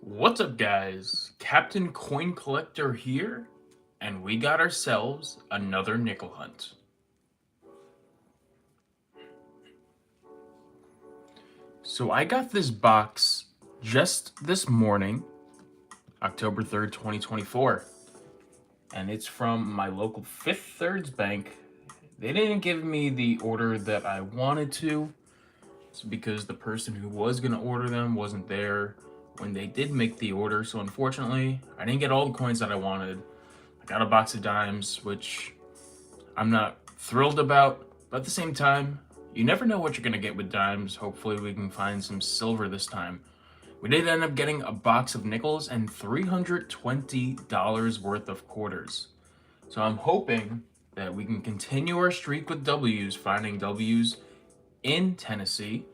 What's up, guys? Captain Coin Collector here, and we got ourselves another nickel hunt. So I got this box just this morning, October 3rd, 2024, and it's from my local Fifth Thirds Bank. They didn't give me the order that I wanted to. It's because the person who was going to order them wasn't there when they did make the order, so unfortunately, I didn't get all the coins that I wanted. I got a box of dimes, which I'm not thrilled about, but at the same time, you never know what you're going to get with dimes. Hopefully we can find some silver this time. We did end up getting a box of nickels and $320 worth of quarters. So I'm hoping that we can continue our streak with W's, finding W's in Tennessee.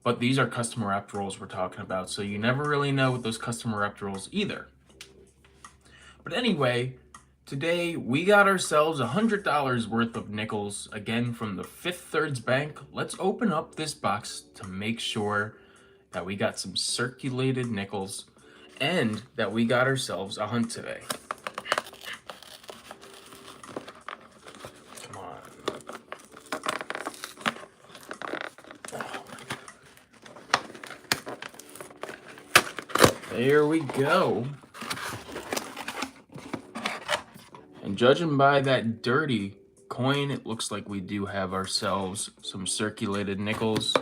But these are custom wrapped rolls we're talking about, so you never really know with those custom wrapped rolls either. But anyway, today we got ourselves $100 worth of nickels, again from the Fifth Thirds Bank. Let's open up this box to make sure that we got some circulated nickels and that we got ourselves a hunt today. Come on. There we go. And judging by that dirty coin, it looks like we do have ourselves some circulated nickels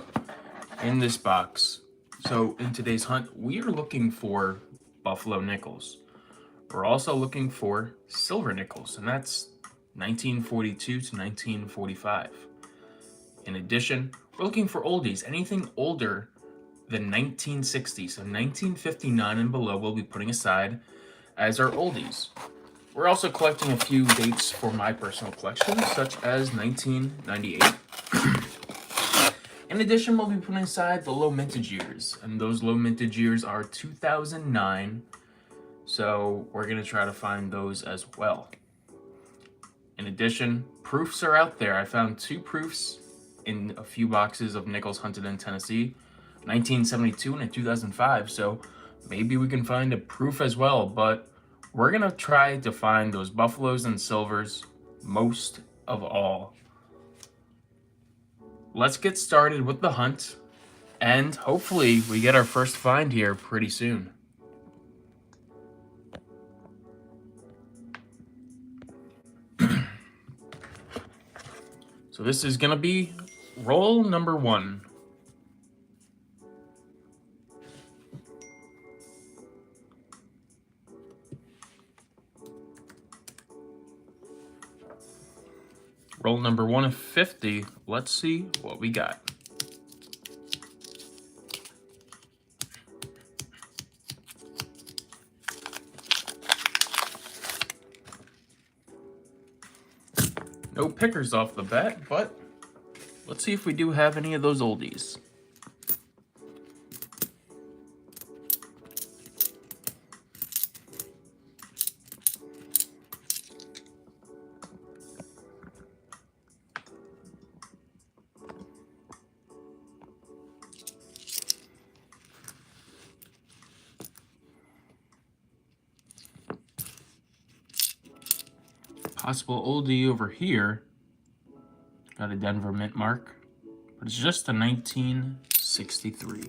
in this box. So in today's hunt, we are looking for buffalo nickels. We're also looking for silver nickels, and that's 1942 to 1945. In addition, we're looking for oldies, anything older than 1960. So 1959 and below we'll be putting aside as our oldies. We're also collecting a few dates for my personal collection, such as 1998. In addition, we'll be putting aside the low mintage years, and those low mintage years are 2009, so we're going to try to find those as well. In addition, proofs are out there. I found 2 proofs in a few boxes of nickels hunted in Tennessee, 1972 and a 2005, so maybe we can find a proof as well, but we're going to try to find those buffaloes and silvers most of all. Let's get started with the hunt, and hopefully we get our first find here pretty soon. So this is going to be roll number 1. Roll number 1 of 50. Let's see what we got. No pickers off the bat, but let's see if we do have any of those oldies. Possible oldie over here. Got a Denver mint mark, but it's just a 1963.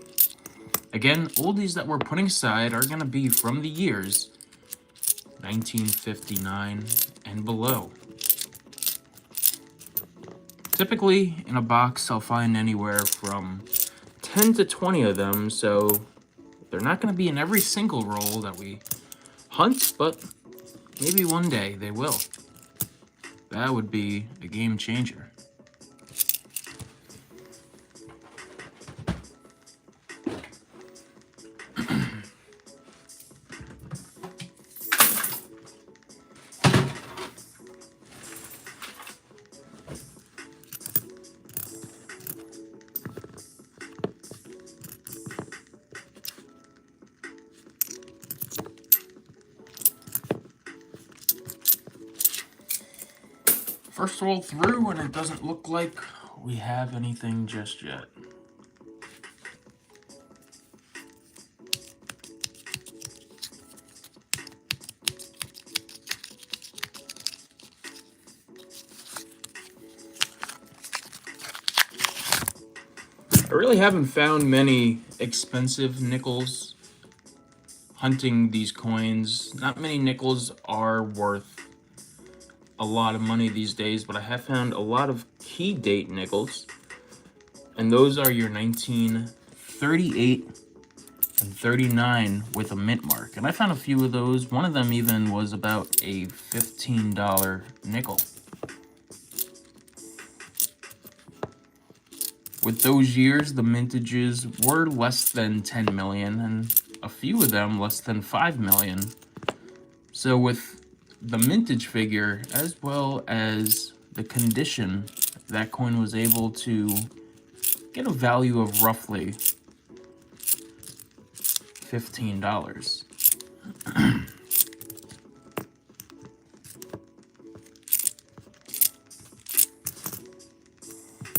Again, oldies that we're putting aside are going to be from the years 1959 and below. Typically, in a box, I'll find anywhere from 10 to 20 of them, so they're not going to be in every single roll that we hunt, but maybe one day they will. That would be a game changer. First roll through, and it doesn't look like we have anything just yet. really haven't found many expensive nickels hunting these coins. Not many nickels are worth a lot of money these days, but I have found a lot of key date nickels, and those are your 1938 and 39 with a mint mark. And I found a few of those. One of them even was about a $15 nickel. With those years, the mintages were less than 10 million, and a few of them less than 5 million. So with the mintage figure, as well as the condition, that coin was able to get a value of roughly $15.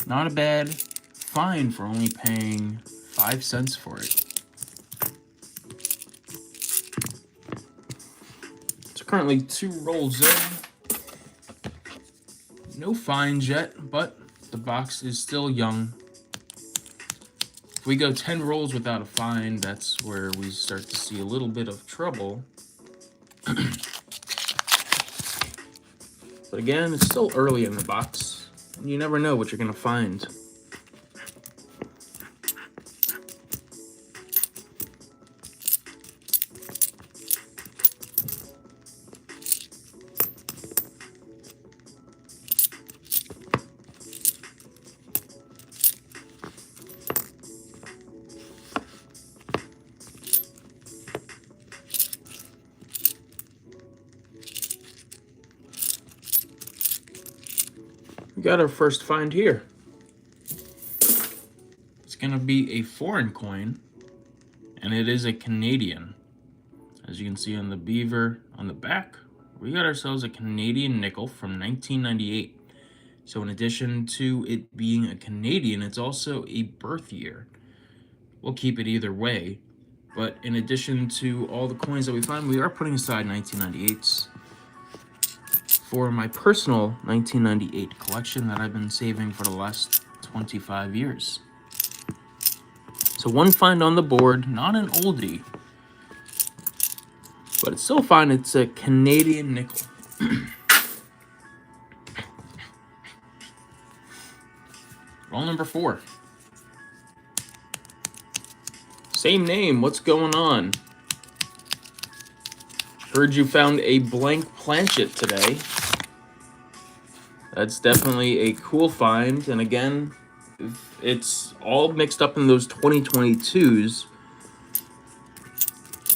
Not a bad find for only paying 5 cents for it. So currently 2 rolls in. No finds yet, but the box is still young. If we go 10 rolls without a find, that's where we start to see a little bit of trouble. But again, it's still early in the box. You never know what you're gonna find. We got our first find here. It's gonna be a foreign coin, and it is a Canadian. As you can see on the beaver on the back, we got ourselves a Canadian nickel from 1998. So in addition to it being a Canadian, it's also a birth year. We'll keep it either way. But in addition to all the coins that we find, we are putting aside 1998s for my personal 1998 collection that I've been saving for the last 25 years. So one find on the board, not an oldie, but it's still fine. It's a Canadian nickel. Roll number 4. Same name, what's going on? Heard you found a blank planchet today. That's definitely a cool find. And again, it's all mixed up in those 2022s.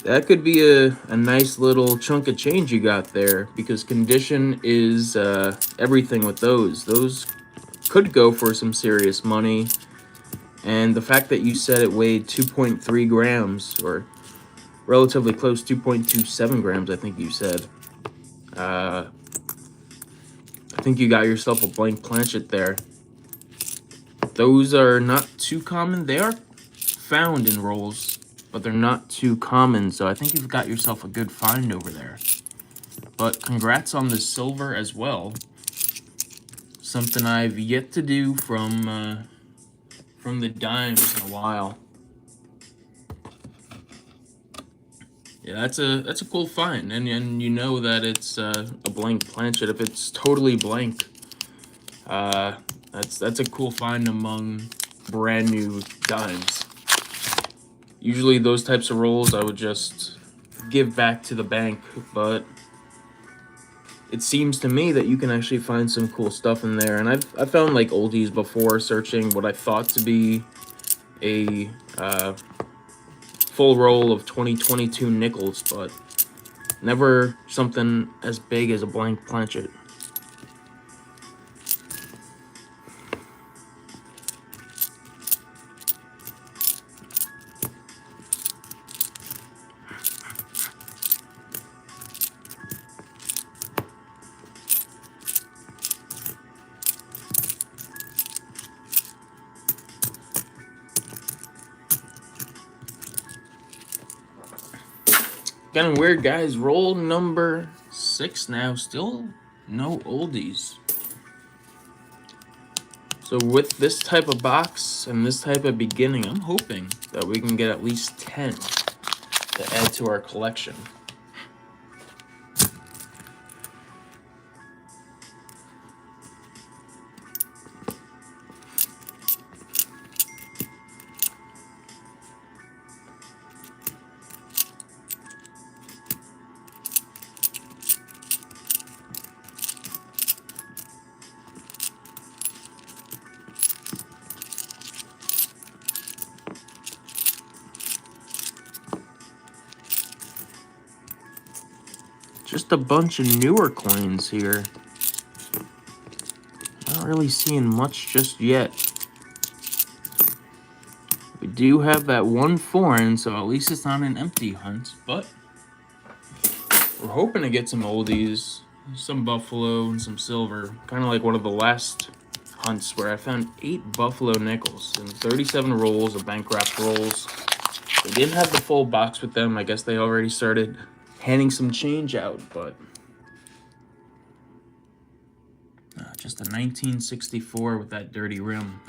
That could be a nice little chunk of change you got there, because condition is everything with those. Those could go for some serious money. And the fact that you said it weighed 2.3 grams, or relatively close, 2.27 grams, I think you said. I think you got yourself a blank planchet there. Those are not too common. They are found in rolls, but they're not too common, so I think you've got yourself a good find over there. But congrats on the silver as well. Something I've yet to do from the dimes in a while. Yeah, that's a cool find, and you know that it's a blank planchet. If it's totally blank, that's a cool find among brand new dimes. Usually those types of rolls I would just give back to the bank, but it seems to me that you can actually find some cool stuff in there. And I've found like oldies before, searching what I thought to be a full roll of 2022 nickels, but never something as big as a blank planchet. Getting weird, guys. Roll number 6 now. Still no oldies. So with this type of box and this type of beginning, I'm hoping that we can get at least 10 to add to our collection. Just a bunch of newer coins here. Not really seeing much just yet. We do have that one foreign, so at least it's not an empty hunt, but we're hoping to get some oldies, some buffalo, and some silver. Kind of like one of the last hunts where I found 8 buffalo nickels and 37 rolls of bank wrapped rolls. They didn't have the full box with them. I guess they already started handing some change out, but just a 1964 with that dirty rim.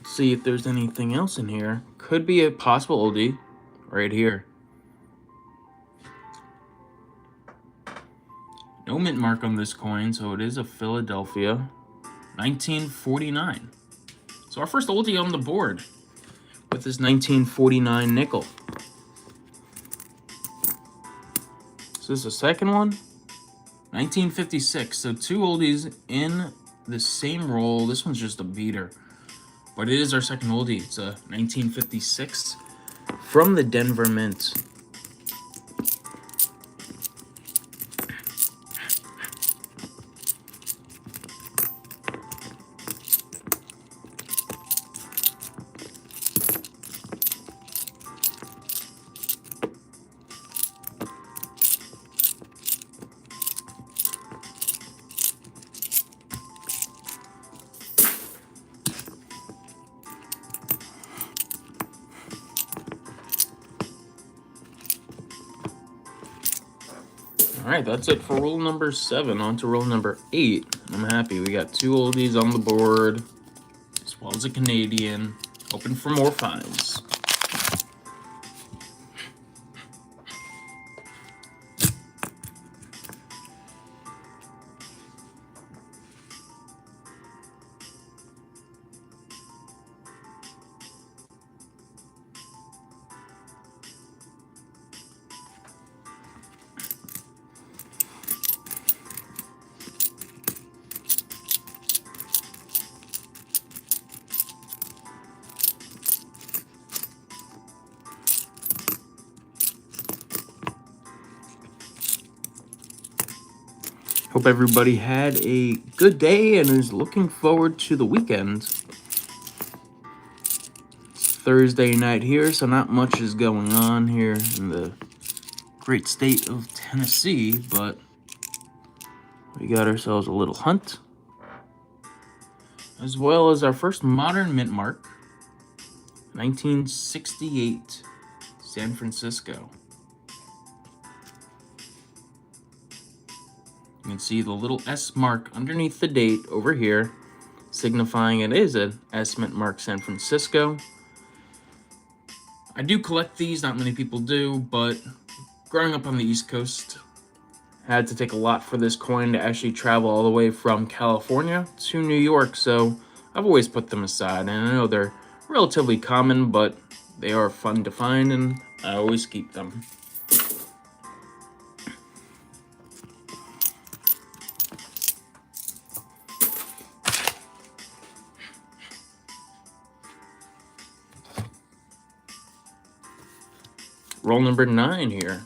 See if there's anything else in here. Could be a possible oldie right here. No mint mark on this coin, so it is a Philadelphia 1949. So our first oldie on the board with this 1949 nickel. So this is the second one, 1956. So 2 oldies in the same roll. This one's just a beater, but it is our second oldie. It's a 1956 from the Denver Mint. All right, that's it for roll number 7. On to roll number 8. I'm happy we got 2 oldies on the board, as well as a Canadian. Hoping for more finds. Hope everybody had a good day and is looking forward to the weekend. It's Thursday night here, so not much is going on here in the great state of Tennessee, but we got ourselves a little hunt, as well as our first modern mint mark, 1968, San Francisco. You can see the little S mark underneath the date over here, signifying it is an S mint mark San Francisco. I do collect these, not many people do, but growing up on the East Coast, had to take a lot for this coin to actually travel all the way from California to New York, so I've always put them aside, and I know they're relatively common, but they are fun to find, and I always keep them. Roll number 9 here.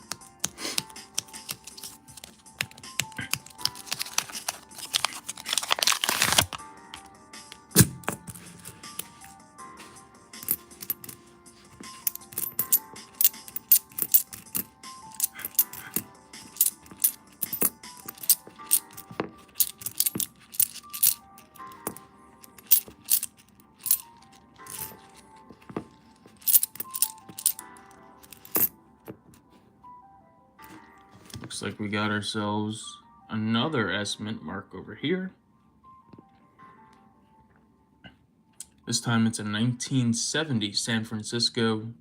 Looks like we got ourselves another S mint mark over here. This time it's a 1970 San Francisco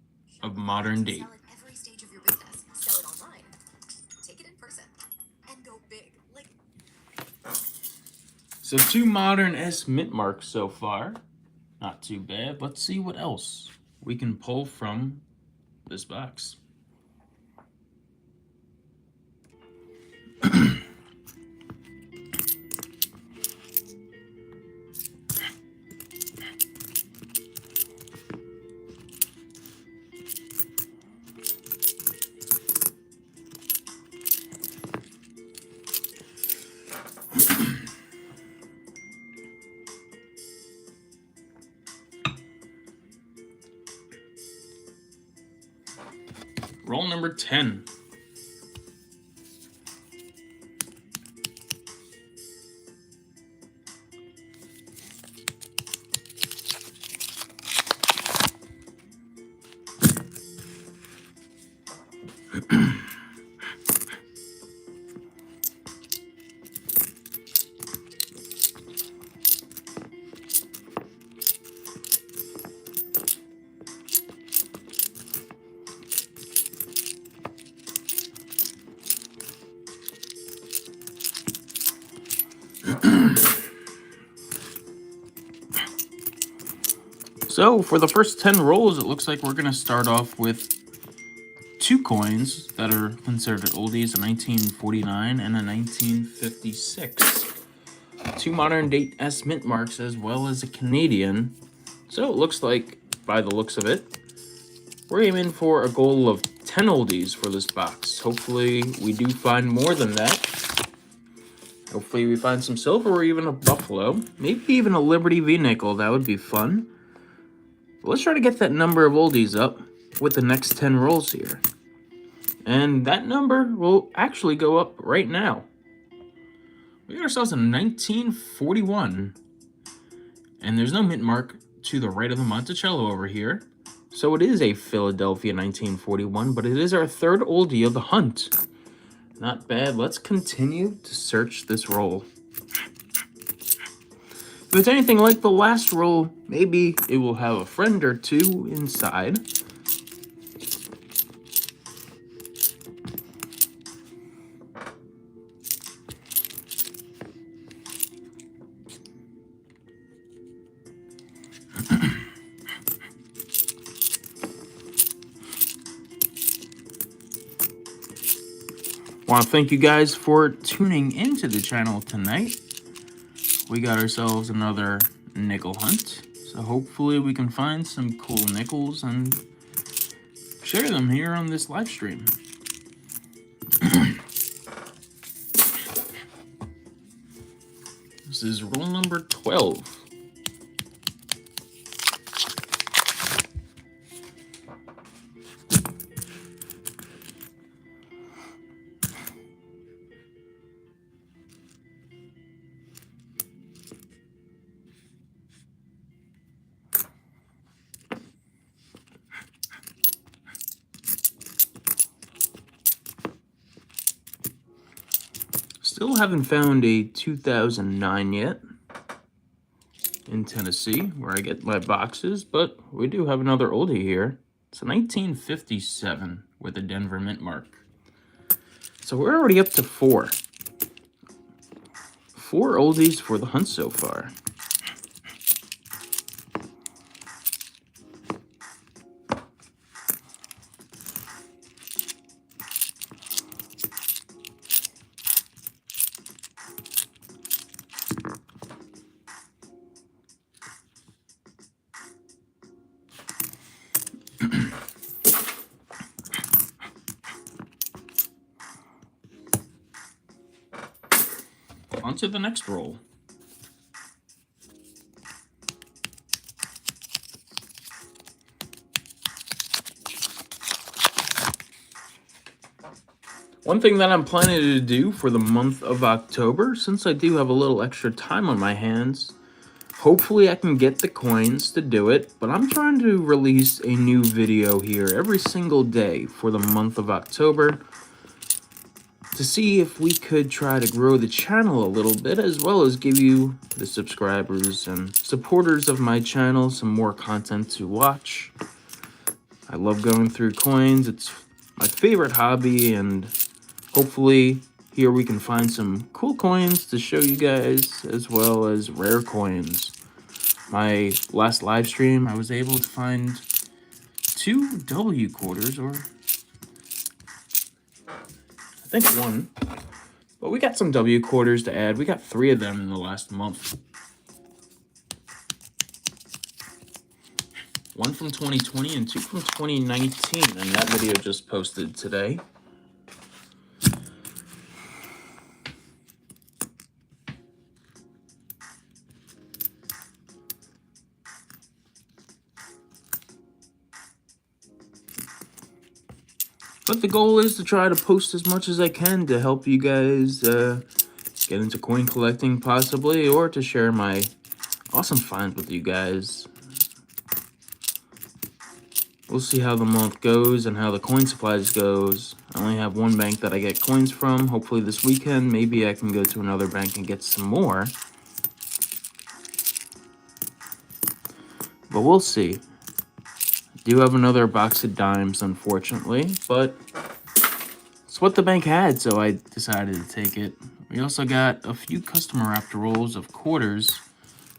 of modern date. Sell at every stage of your business. Sell it online. Take it in person. And go big. So 2 modern S mint marks so far. Not too bad. Let's see what else we can pull from this box. Roll number 10. So for the first 10 rolls, it looks like we're going to start off with 2 coins that are considered oldies, a 1949 and a 1956. 2 modern date S mint marks as well as a Canadian. So it looks like, by the looks of it, we're aiming for a goal of 10 oldies for this box. Hopefully we do find more than that. Hopefully we find some silver or even a buffalo. Maybe even a Liberty V-nickel. That would be fun. Let's try to get that number of oldies up with the next 10 rolls here. And that number will actually go up right now. We got ourselves a 1941. And there's no mint mark to the right of the Monticello over here. So it is a Philadelphia 1941, but it is our 3rd oldie of the hunt. Not bad. Let's continue to search this roll. If it's anything like the last roll, maybe it will have a friend or 2 inside. Want to thank you guys for tuning into the channel tonight. We got ourselves another nickel hunt, so hopefully we can find some cool nickels and share them here on this live stream. This is roll number 12. Still haven't found a 2009 yet in Tennessee, where I get my boxes, but we do have another oldie here. It's a 1957 with a Denver mint mark. So we're already up to 4. 4 oldies for the hunt so far. On to the next roll. One thing that I'm planning to do for the month of October, since I do have a little extra time on my hands, hopefully I can get the coins to do it, but I'm trying to release a new video here every single day for the month of October to to see if we could try to grow the channel a little bit, as well as give you, the subscribers and supporters of my channel, some more content to watch. I love going through coins. It's my favorite hobby, and hopefully here we can find some cool coins to show you guys, as well as rare coins. My last live stream, I was able to find 2 W quarters, or I think 1. But we got some W quarters to add. We got 3 of them in the last month. 1 from 2020 and 2 from 2019, and that video just posted today. But the goal is to try to post as much as I can to help you guys get into coin collecting possibly, or to share my awesome finds with you guys. We'll see how the month goes and how the coin supplies goes. I only have 1 bank that I get coins from. Hopefully this weekend, maybe I can go to another bank and get some more. But we'll see. I do have another box of dimes, unfortunately, but it's what the bank had, so I decided to take it. We also got a few customer raptor rolls of quarters,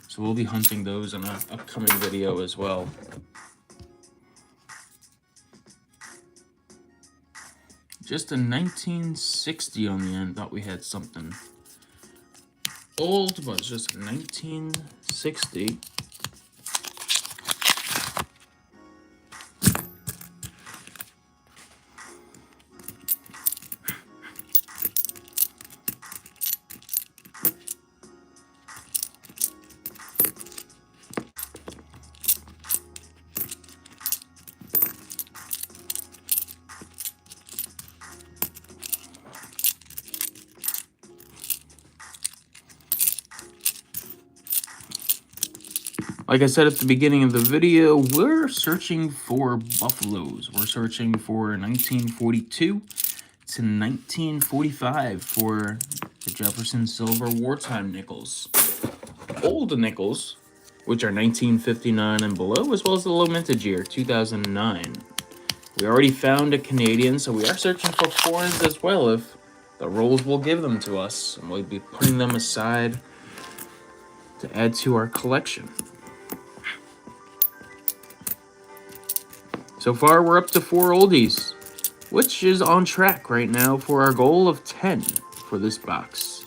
so we'll be hunting those in an upcoming video as well. Just a 1960 on the end. Thought we had something old, but it's just a 1960. Like I said at the beginning of the video, we're searching for buffaloes. We're searching for 1942 to 1945 for the Jefferson Silver wartime nickels. Old nickels, which are 1959 and below, as well as the low mintage year, 2009. We already found a Canadian, so we are searching for foreigns as well if the rolls will give them to us. And we'll be putting them aside to add to our collection. So far, we're up to 4 oldies, which is on track right now for our goal of 10 for this box.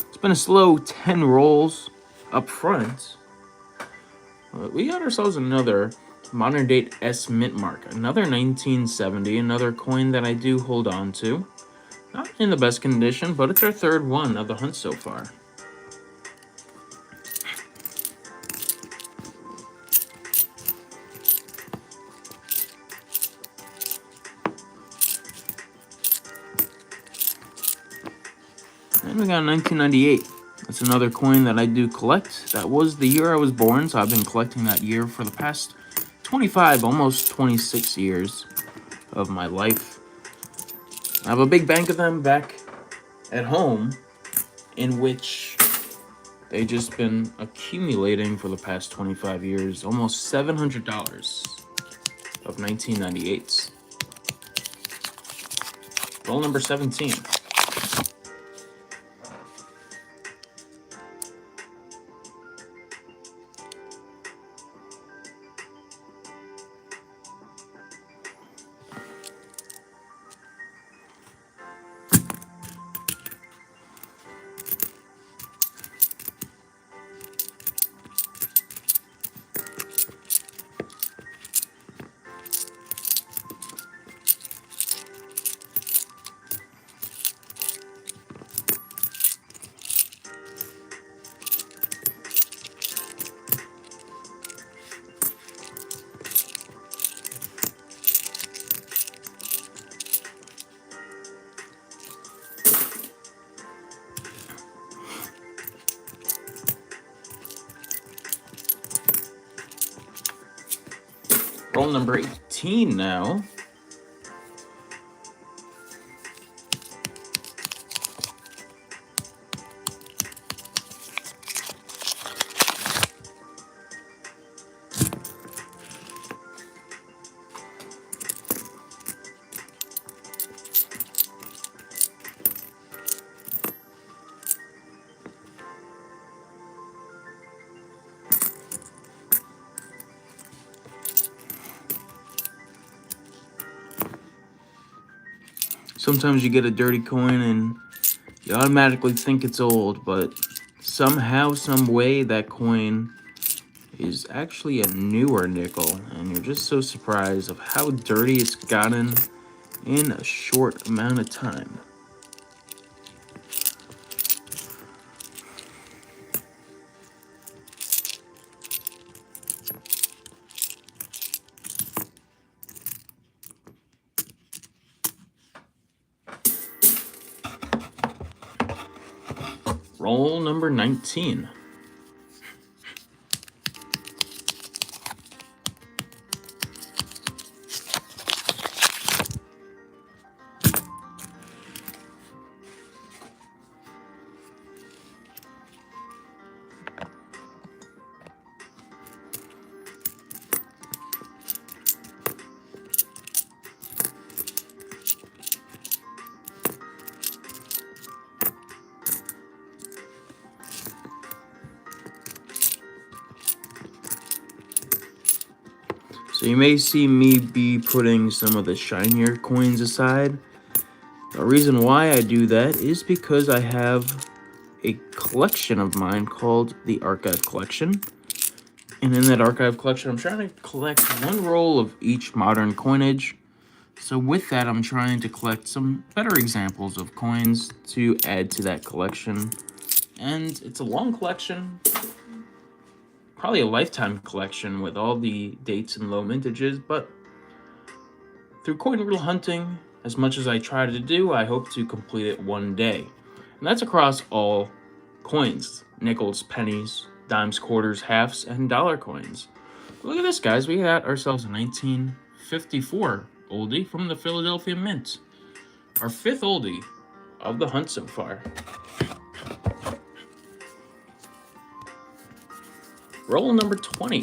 It's been a slow 10 rolls up front. We got ourselves another modern date S mint mark, another 1970, another coin that I do hold on to. Not in the best condition, but it's our 3rd one of the hunt so far. And we got 1998. That's another coin that I do collect. That was the year I was born, so I've been collecting that year for the past 25, almost 26 years of my life. I have a big bank of them back at home, in which they just been accumulating for the past 25 years, almost $700 of 1998s. Roll number 17. Roll number 18 now. Sometimes you get a dirty coin and you automatically think it's old, but somehow, some way, that coin is actually a newer nickel, and you're just so surprised of how dirty it's gotten in a short amount of time. Roll number 19. So you may see me be putting some of the shinier coins aside. The reason why I do that is because I have a collection of mine called the Archive Collection. And in that Archive Collection, I'm trying to collect one roll of each modern coinage. So with that, I'm trying to collect some better examples of coins to add to that collection. And it's a long collection, probably a lifetime collection with all the dates and low mintages, but through coin riddle hunting, as much as I try to do, I hope to complete it one day. And that's across all coins: nickels, pennies, dimes, quarters, halves, and dollar coins. Look at this, guys. We got ourselves a 1954 oldie from the Philadelphia Mint. Our 5th oldie of the hunt so far. Roll number 20.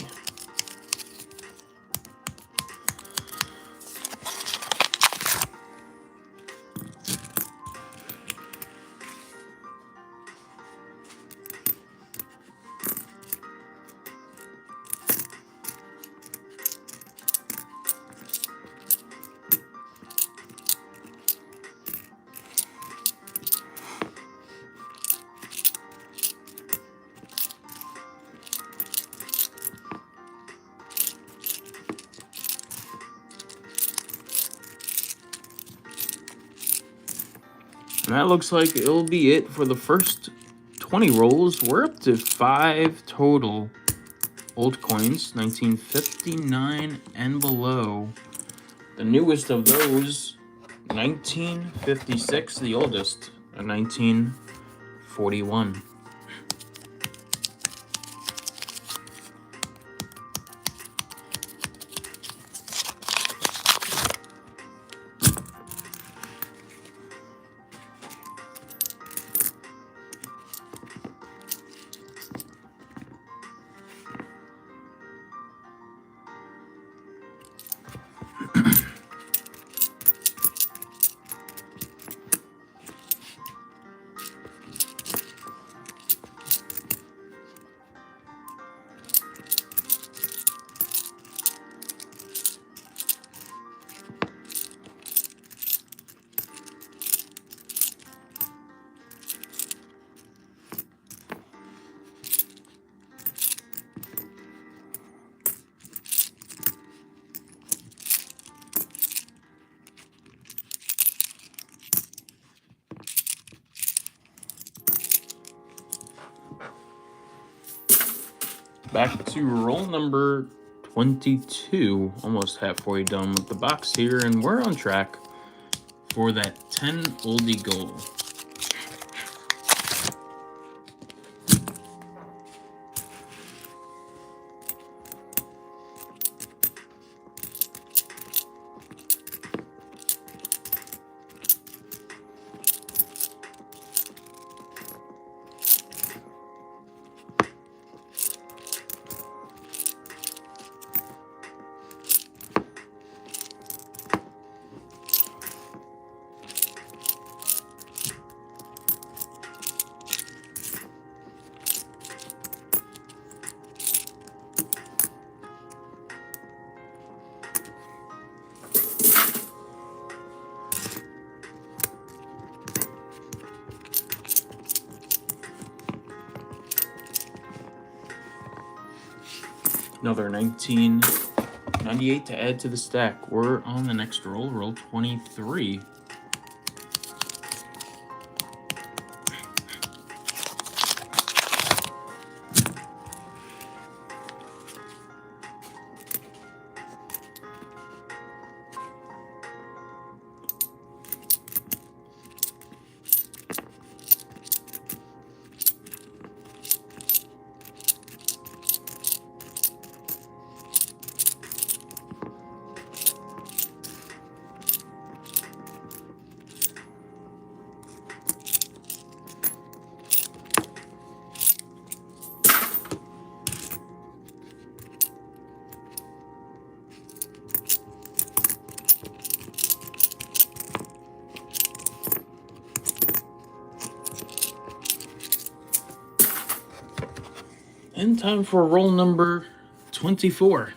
And that looks like it'll be it for the first 20 rolls. We're up to 5 total old coins, 1959 and below. The newest of those, 1956, the oldest, 1941. Back to roll number 22. Almost halfway done with the box here, and we're on track for that 10 oldie goal. Another 1998 to add to the stack. We're on the next roll, roll 23. And time for roll number 24.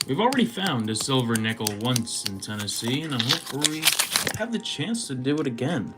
We've already found a silver nickel once in Tennessee, and I hope we have the chance to do it again.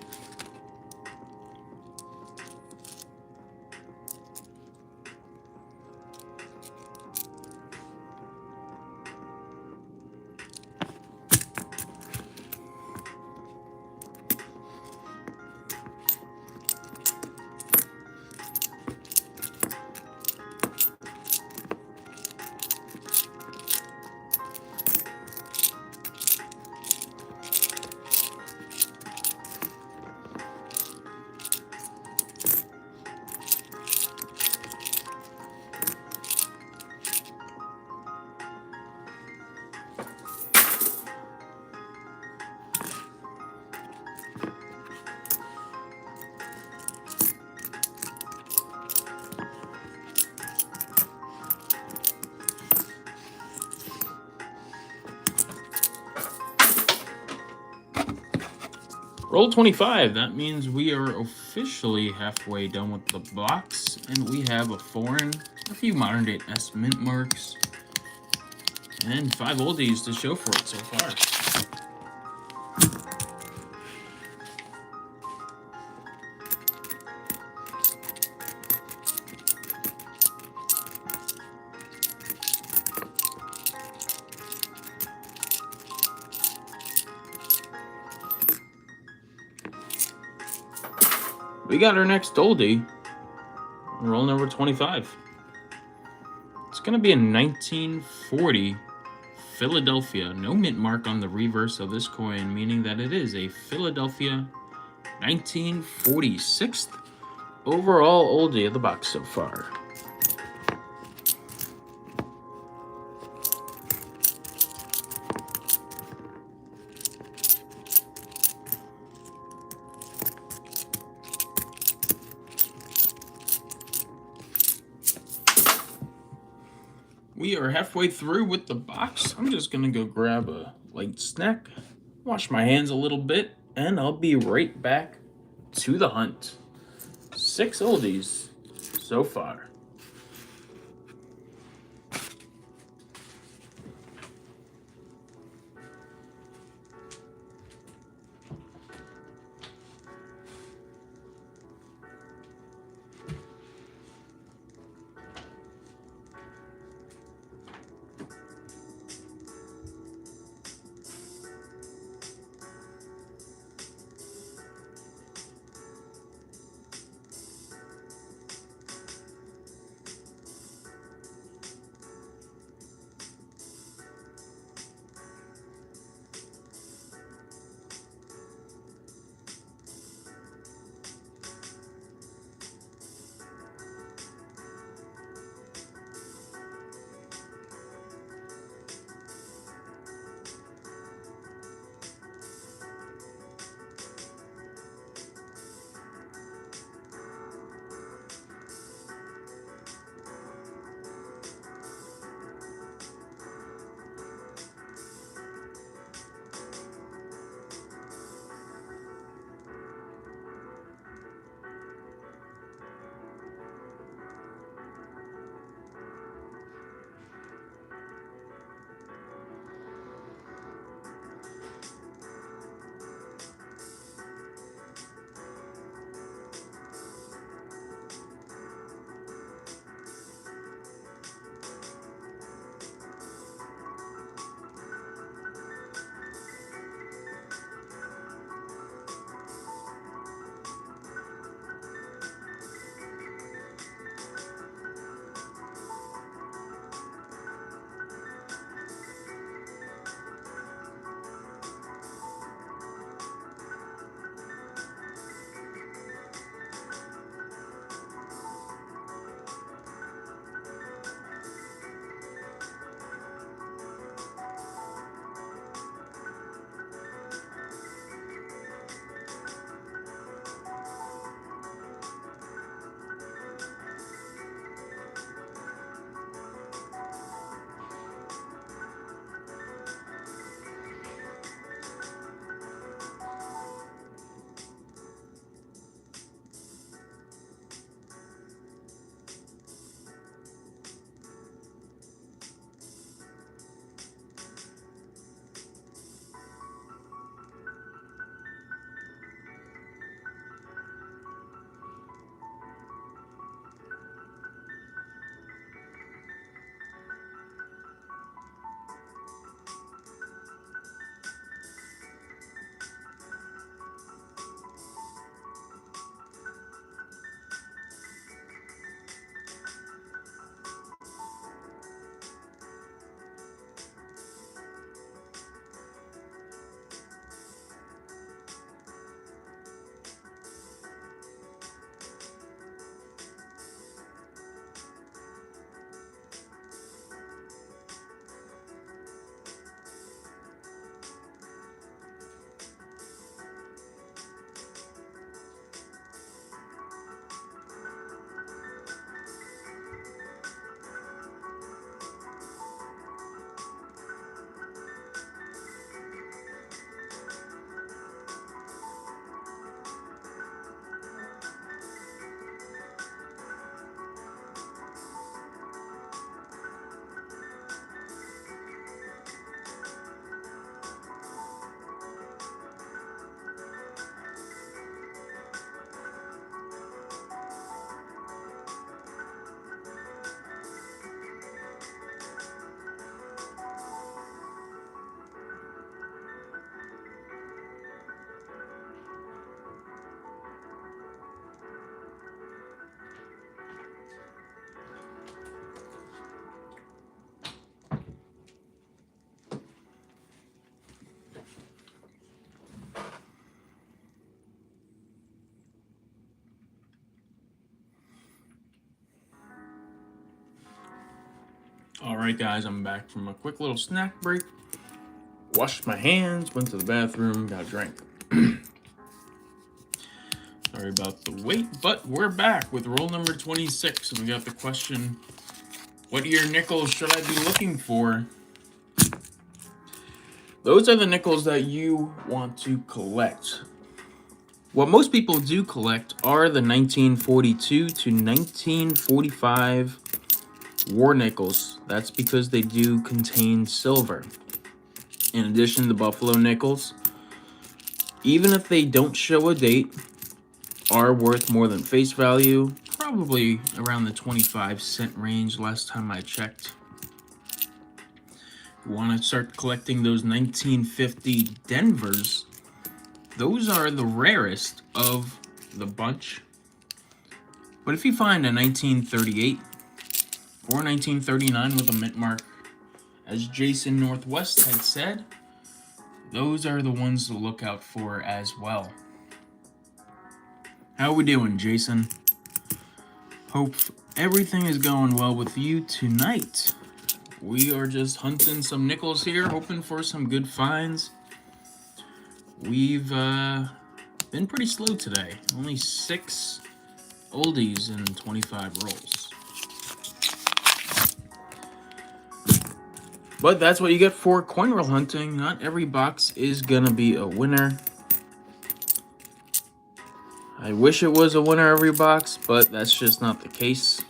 Roll 25. That means we are officially halfway done with the box, and we have a foreign, a few modern date S mint marks, and 5 oldies to show for it so far. We got our next oldie. Roll number 25. It's going to be a 1940 Philadelphia. No mint mark on the reverse of this coin, meaning that it is a Philadelphia 1946th overall oldie of the box so far. We are halfway through with the box. I'm just gonna go grab a light snack, wash my hands a little bit, and I'll be right back to the hunt. 6 oldies so far. All right, guys, I'm back from a quick little snack break. Washed my hands, went to the bathroom, got a drink. Sorry about the wait, but we're back with roll number 26, and we got the question, what year nickels should I be looking for? Those are the nickels that you want to collect. What most people do collect are the 1942 to 1945 war nickels. That's because they do contain silver. In addition, the buffalo nickels, even if they don't show a date, are worth more than face value, probably around the 25-cent range last time I checked. You want to start collecting those 1950 Denvers. Those are the rarest of the bunch. But if you find a 1938 or 1939 with a mint mark, as Jason Northwest had said, those are the ones to look out for as well. How we doing, Jason? Hope everything is going well with you tonight. We are just hunting some nickels here, hoping for some good finds. We've been pretty slow today. Only 6 oldies and 25 rolls. But that's what you get for coin roll hunting. Not every box is gonna be a winner. I wish it was a winner every box, but that's just not the case.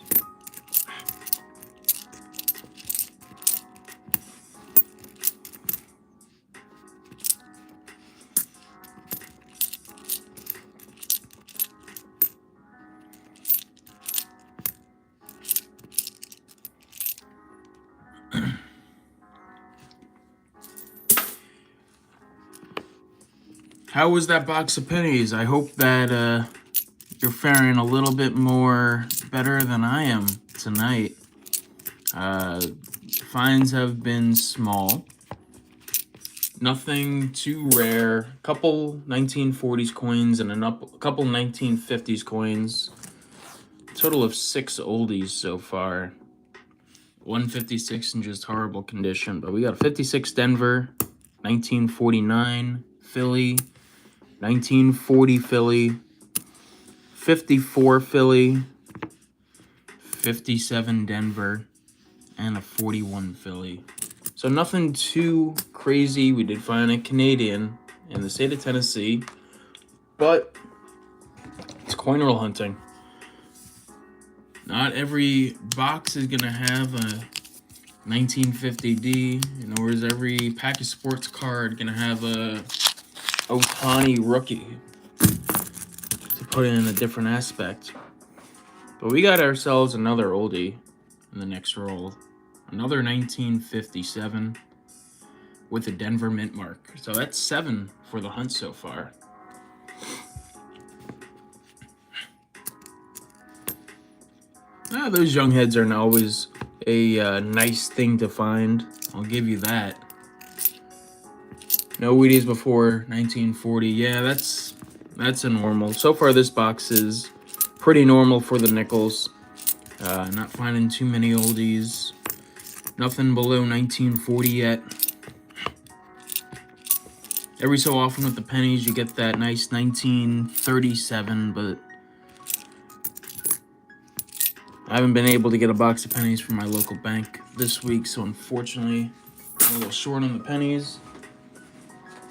How was that box of pennies? I hope that you're faring a little bit more better than I am tonight. Finds have been small. Nothing too rare. Couple 1940s coins and a couple 1950s coins. Total of 6 oldies so far. 156 in just horrible condition. But we got a 56 Denver, 1949 Philly, 1940 Philly, 54 Philly, 57 Denver, and a 41 Philly. So nothing too crazy. We did find a Canadian in the state of Tennessee, but it's coin roll hunting. Not every box is gonna have a 1950D, nor is every pack of sports card gonna have a Ohtani rookie, to put it in a different aspect. But we got ourselves another oldie in the next roll. Another 1957 with a Denver mint mark. So that's 7 for the hunt so far. Those young heads are always a nice thing to find. I'll give you that. No Wheaties before 1940. Yeah, that's a normal. So far, this box is pretty normal for the nickels. Not finding too many oldies. Nothing below 1940 yet. Every so often with the pennies, you get that nice 1937, but I haven't been able to get a box of pennies from my local bank this week, so unfortunately, I'm a little short on the pennies.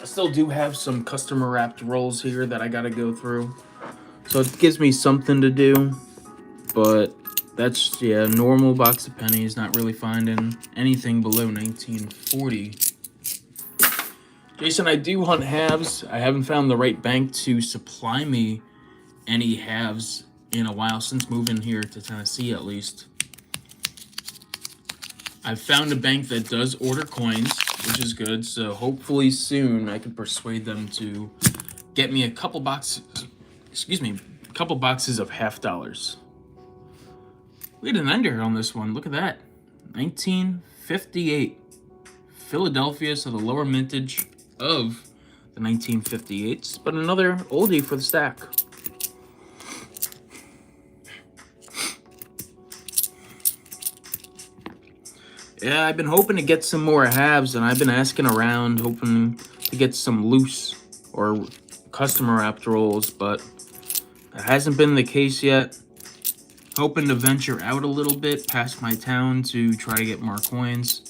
I still do have some customer wrapped rolls here that I gotta go through, so it gives me something to do, but that's, yeah, normal box of pennies, not really finding anything below 1940. Jason, I do hunt halves. I haven't found the right bank to supply me any halves in a while, since moving here to Tennessee at least. I've found a bank that does order coins, which is good, so hopefully soon I can persuade them to get me a couple boxes of $50. We had an ender on this one. Look at that. 1958. Philadelphia, so the lower mintage of the 1958s, but another oldie for the stack. Yeah, I've been hoping to get some more halves, and I've been asking around, hoping to get some loose or customer wrapped rolls, but it hasn't been the case yet. Hoping to venture out a little bit past my town to try to get more coins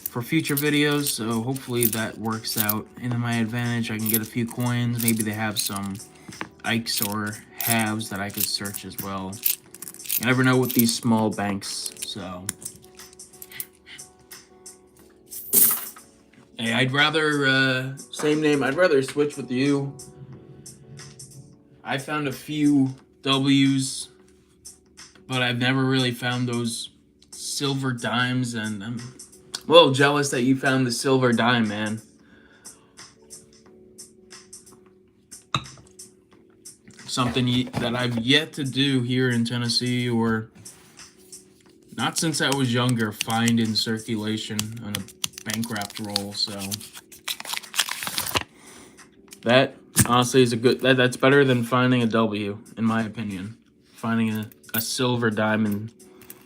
for future videos, so hopefully that works out into my advantage. I can get a few coins. Maybe they have some Ikes or halves that I could search as well. You never know with these small banks, so. Hey, I'd rather, same name, I'd rather switch with you. I found a few W's, but I've never really found those silver dimes, and I'm a little jealous that you found the silver dime, man. Something that I've yet to do here in Tennessee, or not since I was younger, find in circulation on a bank wrapped roll. So that honestly is a good, that's better than finding a W, in my opinion. Finding a silver diamond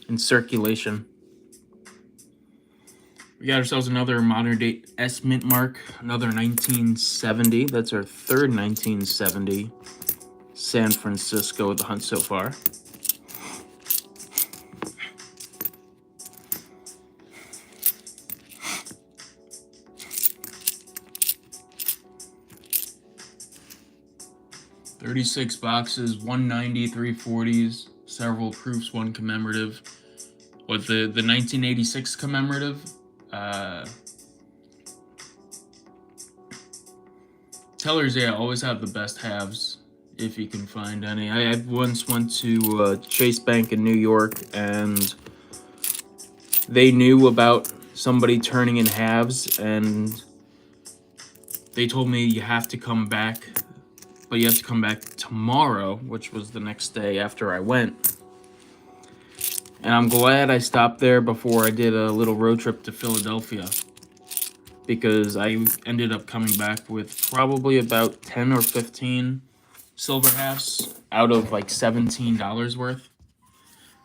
in circulation. We got ourselves another modern date S mint mark, another 1970. That's our third 1970 San Francisco with the hunt so far. $36 boxes, 190, 340s, several proofs, one commemorative. What, the 1986 commemorative? Tellers, yeah, always have the best halves if you can find any. I once went to Chase Bank in New York, and they knew about somebody turning in halves, and they told me you have to come back, but you have to come back tomorrow, which was the next day after I went. And I'm glad I stopped there before I did a little road trip to Philadelphia, because I ended up coming back with probably about 10 or 15 silver halves out of like $17 worth.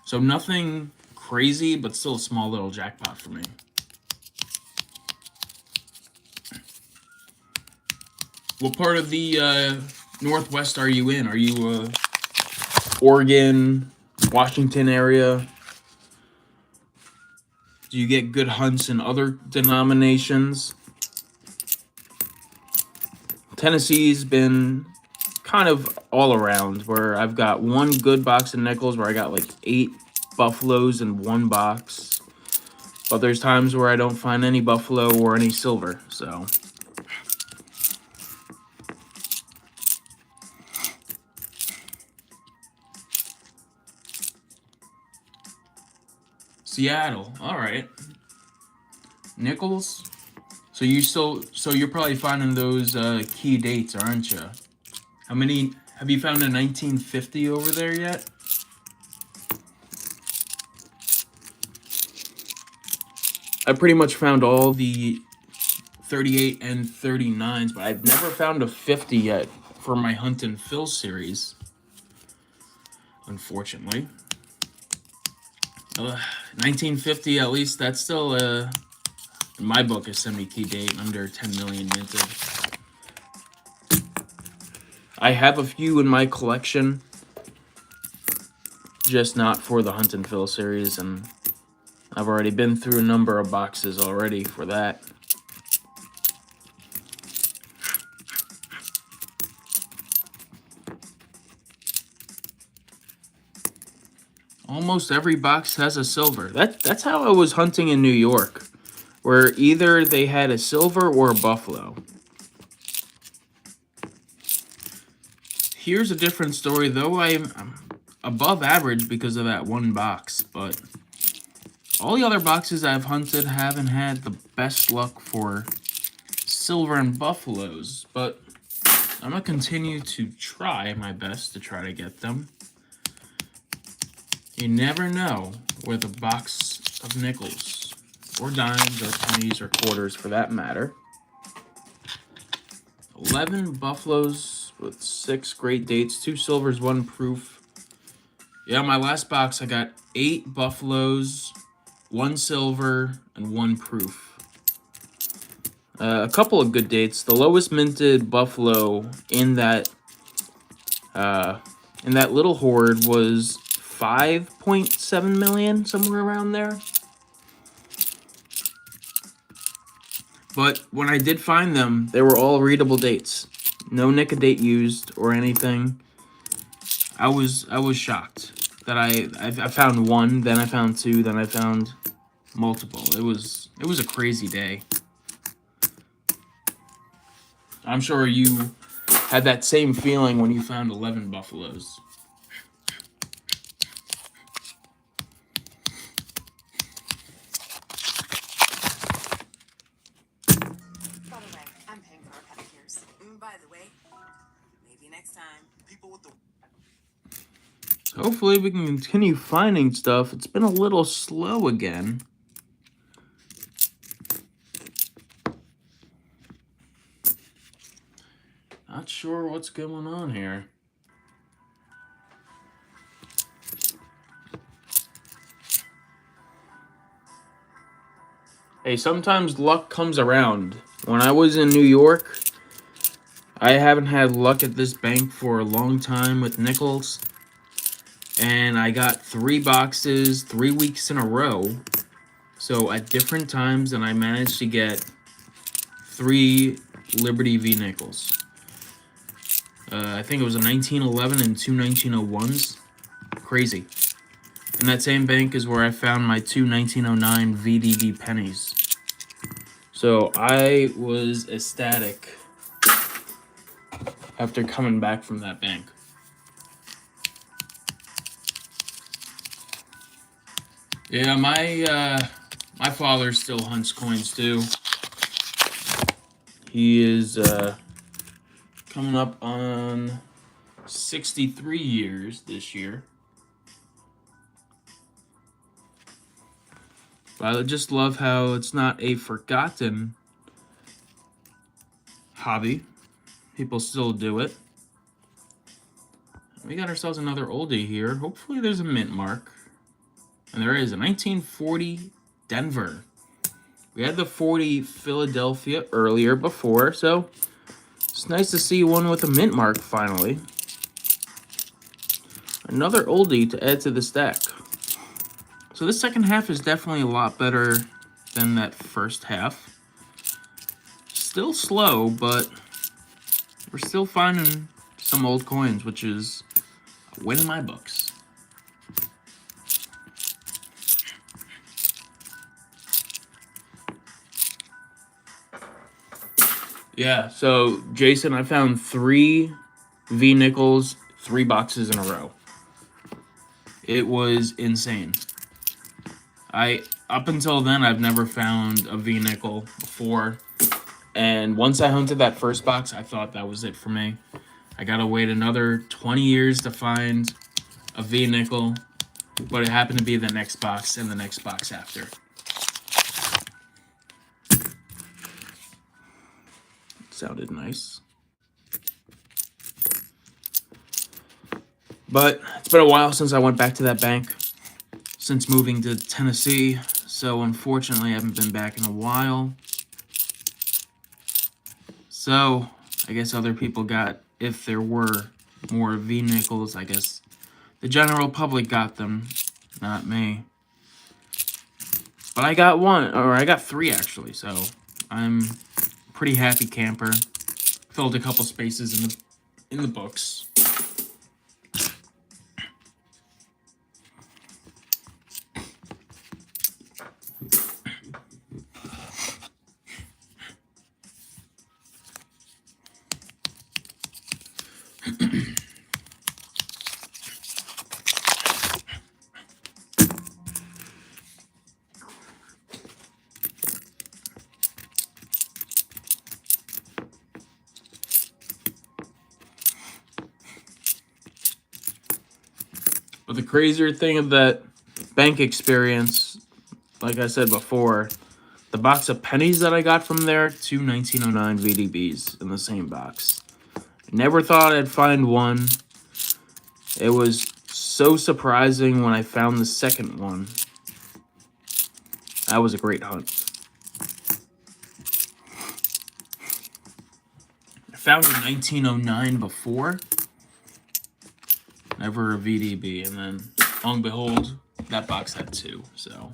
So nothing crazy, but still a small little jackpot for me. What part of the Northwest are you in? Are you Oregon, Washington area? Do you get good hunts in other denominations? Tennessee's been kind of all around, where I've got one good box of nickels where I got like 8 buffaloes in one box. But there's times where I don't find any buffalo or any silver, so. Seattle, all right. Nickels. So you're probably finding those key dates, aren't you? How many have you found a 1950 over there yet? I pretty much found all the 38 and 39s, but I've never found a 50 yet for my Hunt and Fill series, unfortunately. 1950, at least, that's still, in my book, a semi-key date, under 10 million minted. I have a few in my collection, just not for the Hunt and Fill series, and I've already been through a number of boxes already for that. Almost every box has a silver. That's how I was hunting in New York, where either they had a silver or a buffalo. Here's a different story, though. I'm above average because of that one box, but all the other boxes I've hunted haven't had the best luck for silver and buffaloes, but I'm gonna continue to try my best to try to get them. You never know with a box of nickels, or dimes, or pennies, or quarters for that matter. 11 buffaloes with 6 great dates, 2 silvers, 1 proof. Yeah, my last box I got 8 buffaloes, 1 silver, and 1 proof. A couple of good dates. The lowest minted Buffalo in that little hoard was 5.7 million, somewhere around there. But when I did find them, they were all readable dates. No nick date used or anything. I was shocked that I found 1, then I found 2, then I found multiple. It was a crazy day. I'm sure you had that same feeling when you found 11 buffaloes. By the way, I'm paying for our pedicures. By the way, maybe next time. People with the Hopefully we can continue finding stuff. It's been a little slow again. Not sure what's going on here. Hey, sometimes luck comes around. When I was in New York, I haven't had luck at this bank for a long time with nickels. And I got 3 boxes 3 weeks in a row. So at different times, and I managed to get 3 Liberty V nickels. I think it was a 1911 and 2 1901s. Crazy. And that same bank is where I found my 2 1909 VDB pennies. So I was ecstatic after coming back from that bank. Yeah, my father still hunts coins too. He is coming up on 63 years this year. But I just love how it's not a forgotten hobby. People still do it. We got ourselves another oldie here. Hopefully there's a mint mark. And there is a 1940 Denver. We had the 40 Philadelphia earlier before, so it's nice to see one with a mint mark finally. Another oldie to add to the stack. So this second half is definitely a lot better than that first half. Still slow, but we're still finding some old coins, which is a win in my books. Yeah, so Jason, I found 3 V nickels, 3 boxes in a row. It was insane. Up until then, I've never found a V nickel before. And once I hunted that first box, I thought that was it for me. I gotta wait another 20 years to find a V nickel, but it happened to be the next box and the next box after. Sounded nice. But it's been a while since I went back to that bank, since moving to Tennessee, so unfortunately I haven't been back in a while. So I guess other people got, if there were more V nickels, I guess the general public got them, not me. But I got 1, or I got 3 actually, so I'm a pretty happy camper. Filled a couple spaces in the books. But the crazier thing of that bank experience, like I said before, the box of pennies that I got from there, 2 1909 VDBs in the same box. Never thought I'd find one. It was so surprising when I found the second one. That was a great hunt. I found a 1909 before. Never a VDB, and then long and behold, that box had 2, so.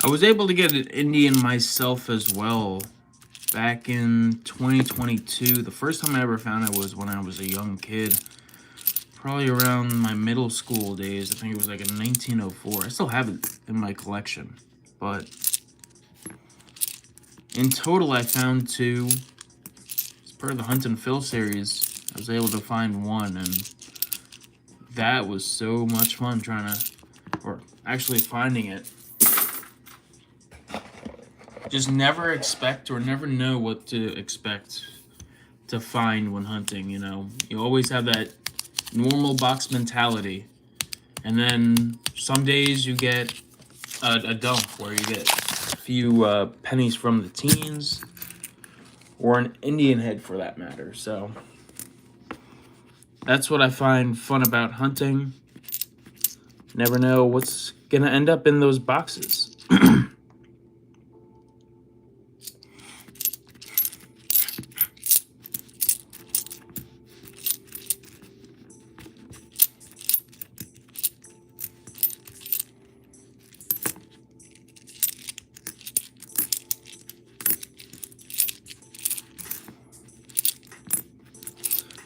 I was able to get an Indian myself as well back in 2022. The first time I ever found it was when I was a young kid. Probably around my middle school days. I think it was like in 1904. I still have it in my collection. But in total, I found 2. As per the Hunt and Fill series, I was able to find 1. And that was so much fun trying to, or actually finding it. Just never expect or never know what to expect to find when hunting, you know. You always have that normal box mentality. And then some days you get a dump where you get a few pennies from the teens or an Indian head for that matter. So that's what I find fun about hunting. Never know what's going to end up in those boxes.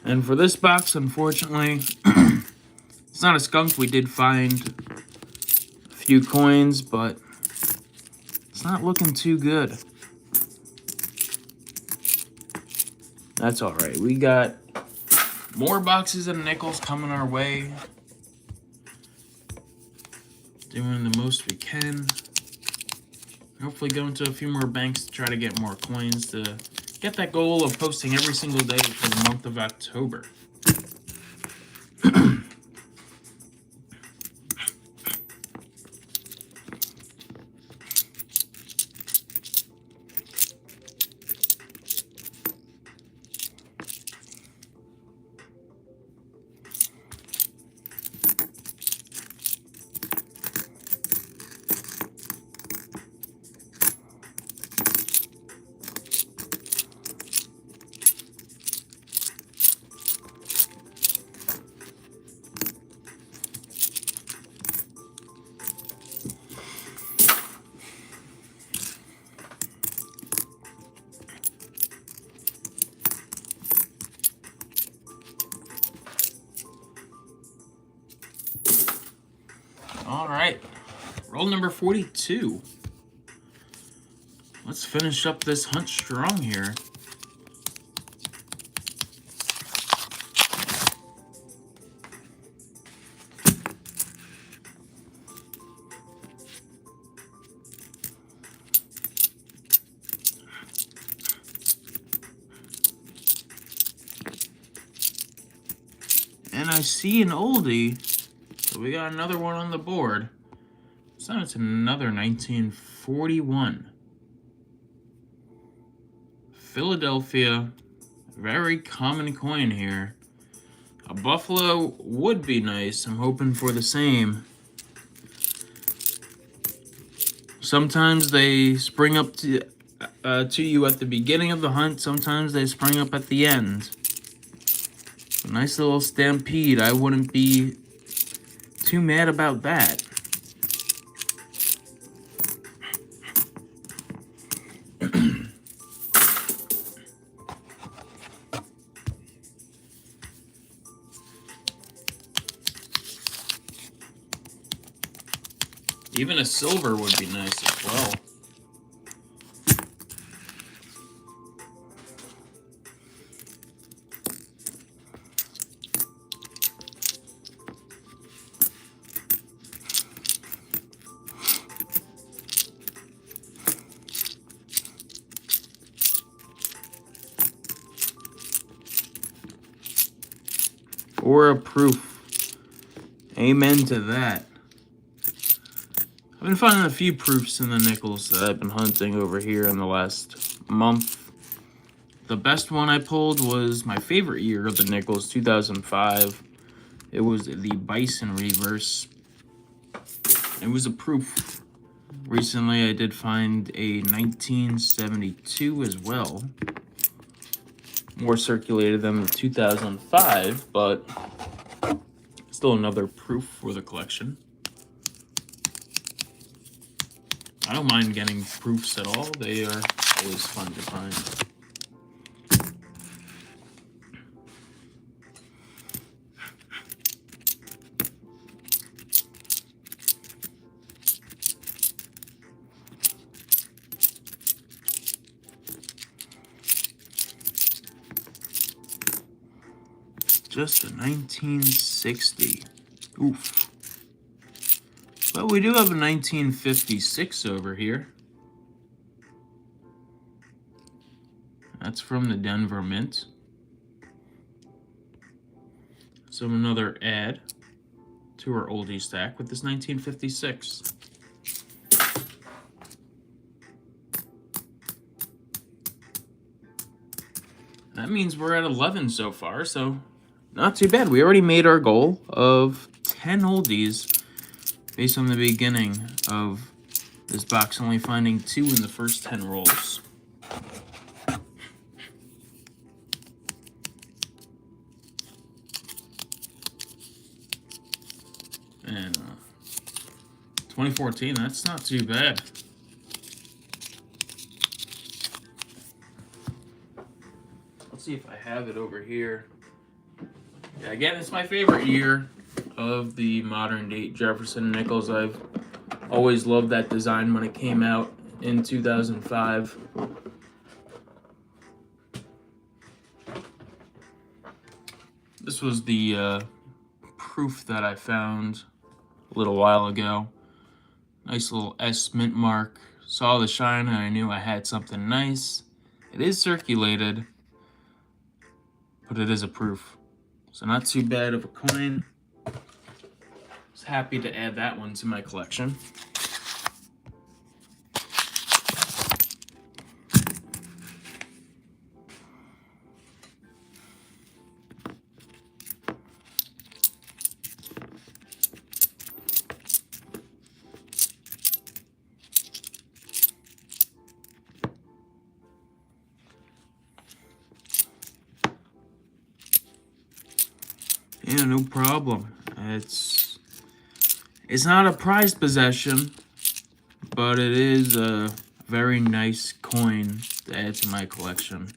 And for this box, unfortunately, it's not a skunk. We did find a few coins, but it's not looking too good. That's all right. We got more boxes of nickels coming our way. Doing the most we can. Hopefully going to a few more banks to try to get more coins to get that goal of posting every single day for the month of October. All right, roll number 42. Let's finish up this hunt strong here. And I see an oldie. So we got another one on the board. So it's another 1941. Philadelphia. Very common coin here. A buffalo would be nice. I'm hoping for the same. Sometimes they spring up to you at the beginning of the hunt. Sometimes they spring up at the end. A nice little stampede. I wouldn't be too mad about that. Even a silver would be nice as well. Or a proof. Amen to that. I've been finding a few proofs in the nickels that I've been hunting over here in the last month. The best one I pulled was my favorite year of the nickels, 2005. It was the Bison Reverse. It was a proof. Recently, I did find a 1972 as well. More circulated than the 2005, but still another proof for the collection. I don't mind getting proofs at all. They are always fun to find. Just a 1960. Oof. But we do have a 1956 over here. That's from the Denver Mint. So another add to our oldie stack with this 1956. That means we're at 11 so far, so not too bad. We already made our goal of 10 oldies based on the beginning of this box, only finding 2 in the first 10 rolls. And 2014, that's not too bad. Let's see if I have it over here. Yeah, again, it's my favorite year of the modern date Jefferson nickels. I've always loved that design when it came out in 2005. This was the proof that I found a little while ago. Nice little S mint mark. Saw the shine and I knew I had something nice. It is circulated, but it is a proof. So not too bad of a coin. Was happy to add that one to my collection. Yeah, no problem. It's not a prized possession, but it is a very nice coin to add to my collection.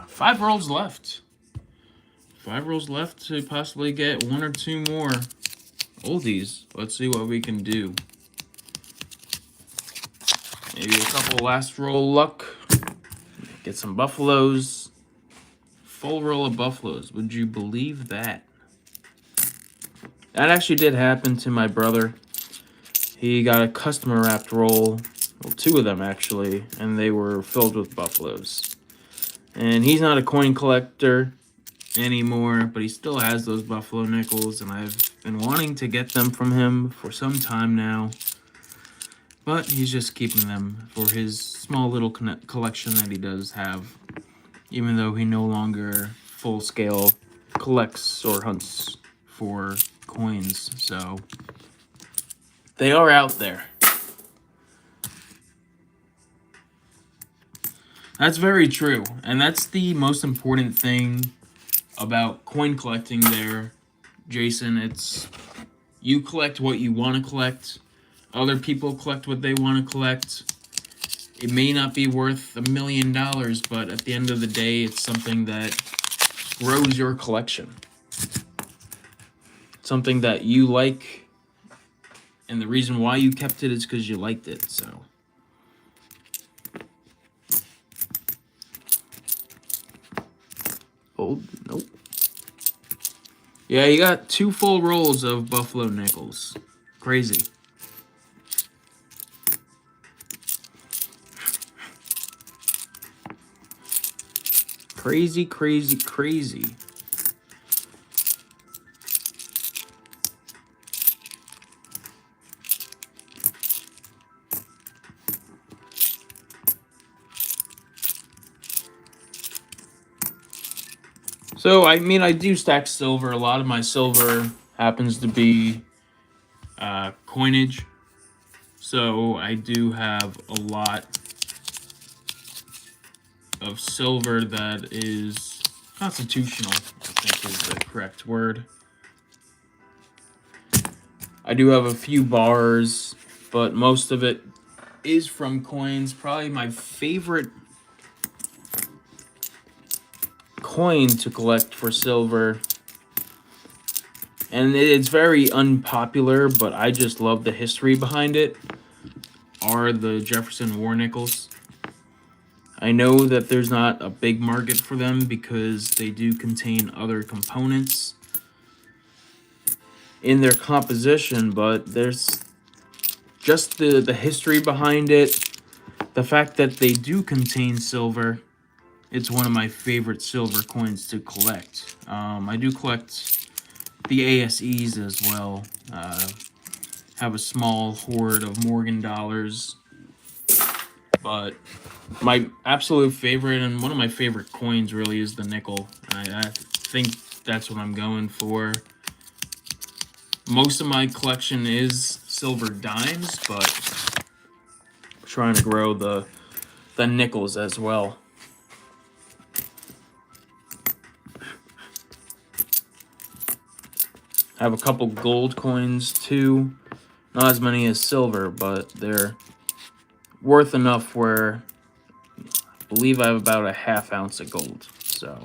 Five rolls left. 5 rolls left to possibly get 1 or 2 more oldies. Let's see what we can do. Maybe a couple last roll luck. Get some buffaloes. Full roll of buffaloes. Would you believe that? That actually did happen to my brother. He got a customer wrapped roll. Well, 2 of them actually. And they were filled with buffaloes. And he's not a coin collector. anymore, but he still has those Buffalo nickels, and I've been wanting to get them from him for some time now. But he's just keeping them for his small little collection that he does have, even though he no longer full-scale collects or hunts for coins. So they are out there. That's very true, and that's the most important thing about coin collecting there, Jason. It's you collect what you want to collect. Other people collect what they want to collect. It may not be worth $1 million, but at the end of the day, it's something that grows your collection. Something that you like, and the reason why you kept it is because you liked it, so. Oh, nope. Yeah, you got 2 full rolls of Buffalo nickels. Crazy. Crazy, crazy, crazy. So, I mean, I do stack silver. A lot of my silver happens to be coinage. So, I do have a lot of silver that is constitutional, I think is the correct word. I do have a few bars, but most of it is from coins. Probably my favorite coin to collect for silver, and it's very unpopular, but I just love the history behind it, are the Jefferson War nickels. I know that there's not a big market for them because they do contain other components in their composition, but there's just the history behind it, the fact that they do contain silver. It's one of my favorite silver coins to collect. I do collect the ASEs as well. Have a small hoard of Morgan dollars. But my absolute favorite and one of my favorite coins really is the nickel. I think that's what I'm going for. Most of my collection is silver dimes, but I'm trying to grow the nickels as well. I have a couple gold coins too. Not as many as silver, but they're worth enough where I believe I have about a ½ ounce of gold. So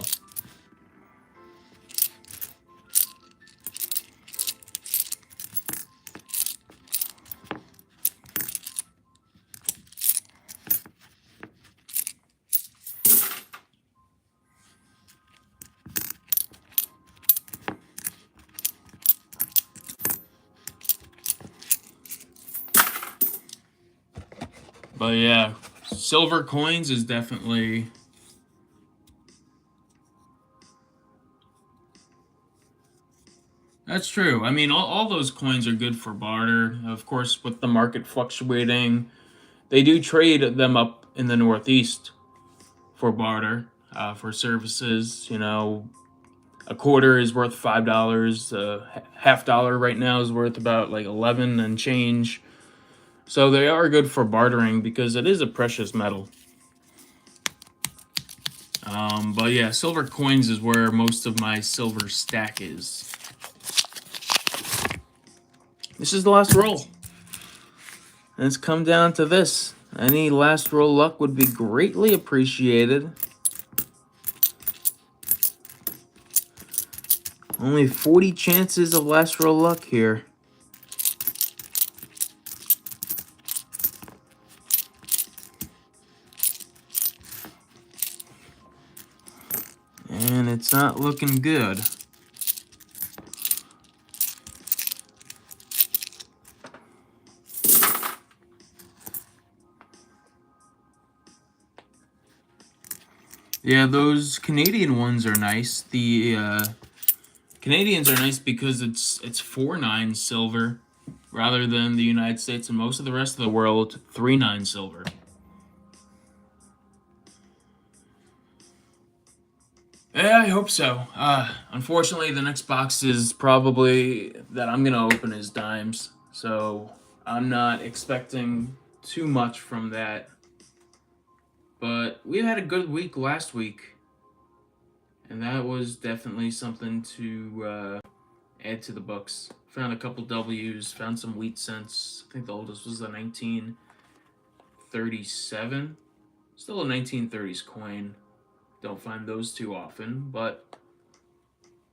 but yeah, silver coins is definitely that's true. I mean, all those coins are good for barter. Of course, with the market fluctuating, they do trade them up in the Northeast for barter, for services. You know, a quarter is worth $5. $half right now is worth about like 11 and change. So they are good for bartering because it is a precious metal. But yeah, silver coins is where most of my silver stack is. This is the last roll. And it's come down to this. Any last roll luck would be greatly appreciated. Only 40 chances of last roll luck here. And it's not looking good. Yeah, those Canadian ones are nice. The Canadians are nice because it's 4-9 silver rather than the United States and most of the rest of the world 3-9 silver. Yeah, I hope so. Unfortunately, the next box is probably that I'm gonna open is dimes, so I'm not expecting too much from that. But we had a good week last week, and that was definitely something to add to the books. Found a couple W's, found some wheat cents. I think the oldest was the 1937. Still a 1930s coin. Don't find those too often, but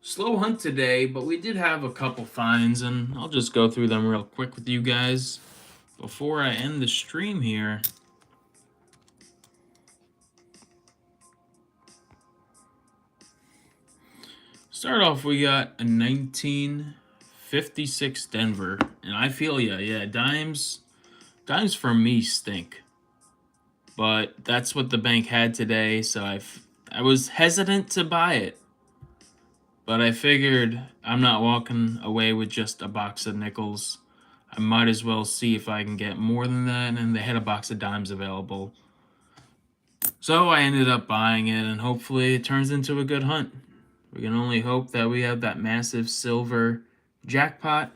slow hunt today, but we did have a couple finds, and I'll just go through them real quick with you guys before I end the stream here. Start off, we got a 1956 Denver, and I feel ya. Yeah, dimes for me stink, but that's what the bank had today, so I was hesitant to buy it. But I figured I'm not walking away with just a box of nickels. I might as well see if I can get more than that, and they had a box of dimes available. So I ended up buying it, and hopefully it turns into a good hunt. We can only hope that we have that massive silver jackpot,